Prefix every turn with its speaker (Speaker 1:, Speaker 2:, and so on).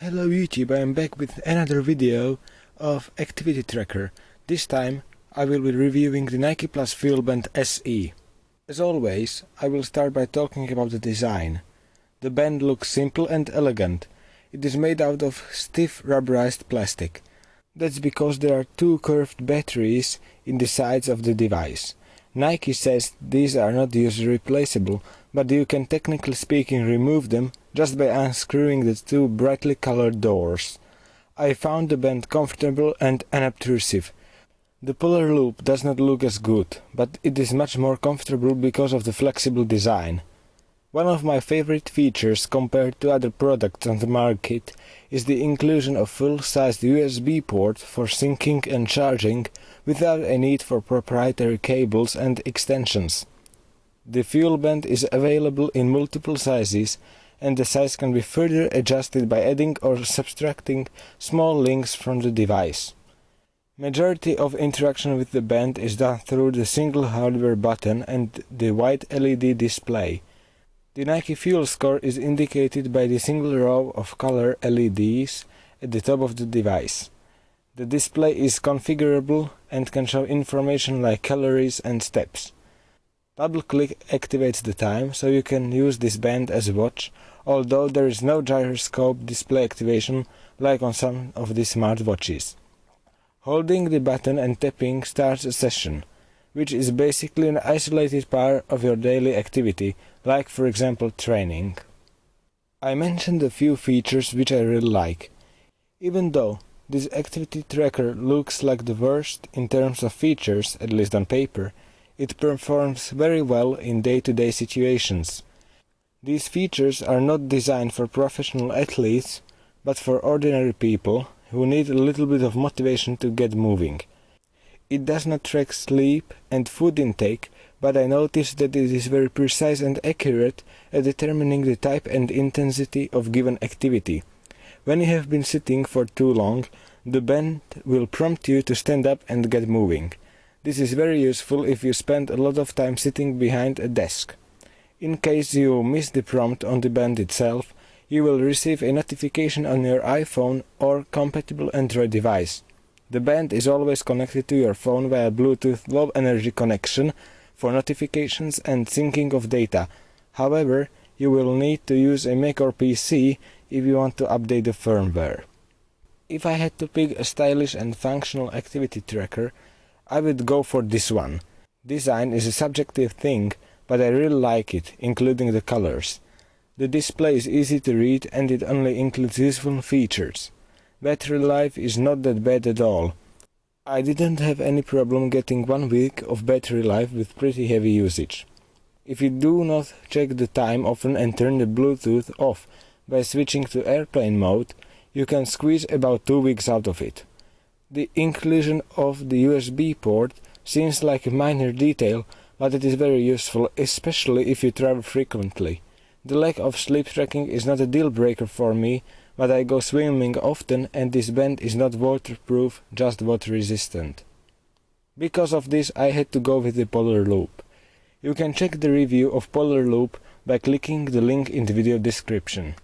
Speaker 1: Hello YouTube, I am back with another video of activity tracker. This time I will be reviewing the Nike FuelBand SE. As always, I will start by talking about the design. The band looks simple and elegant. It is made out of stiff rubberized plastic. That's because there are two curved batteries in the sides of the device. Nike says these are not user replaceable, but you can technically speaking remove them just by unscrewing the two brightly colored doors. I found the band comfortable and unobtrusive. The polar loop does not look as good, but it is much more comfortable because of the flexible design. One of my favorite features compared to other products on the market is the inclusion of full-sized USB port for syncing and charging without a need for proprietary cables and extensions. The FuelBand is available in multiple sizes, and the size can be further adjusted by adding or subtracting small links from the device. Majority of interaction with the band is done through the single hardware button and the white LED display. The Nike Fuel score is indicated by the single row of color LEDs at the top of the device. The display is configurable and can show information like calories and steps. Double-click activates the time, so you can use this band as a watch, although there is no gyroscope display activation like on some of the smartwatches. Holding the button and tapping starts a session, which is basically an isolated part of your daily activity, like for example training. I mentioned a few features which I really like. Even though this activity tracker looks like the worst in terms of features, at least on paper, it performs very well in day-to-day situations. These features are not designed for professional athletes, but for ordinary people who need a little bit of motivation to get moving. It does not track sleep and food intake, but I noticed that it is very precise and accurate at determining the type and intensity of given activity. When you have been sitting for too long, the band will prompt you to stand up and get moving. This is very useful if you spend a lot of time sitting behind a desk. In case you miss the prompt on the band itself, you will receive a notification on your iPhone or compatible Android device. The band is always connected to your phone via Bluetooth Low Energy connection for notifications and syncing of data. However, you will need to use a Mac or PC if you want to update the firmware. If I had to pick a stylish and functional activity tracker, I would go for this one. Design is a subjective thing, but I really like it, including the colors. The display is easy to read and it only includes useful features. Battery life is not that bad at all. I didn't have any problem getting 1 week of battery life with pretty heavy usage. If you do not check the time often and turn the Bluetooth off by switching to airplane mode, you can squeeze about 2 weeks out of it. The inclusion of the USB port seems like a minor detail, but it is very useful, especially if you travel frequently. The lack of sleep tracking is not a deal breaker for me, but I go swimming often and this band is not waterproof, just water resistant. Because of this I had to go with the polar loop. You can check the review of polar loop by clicking the link in the video description.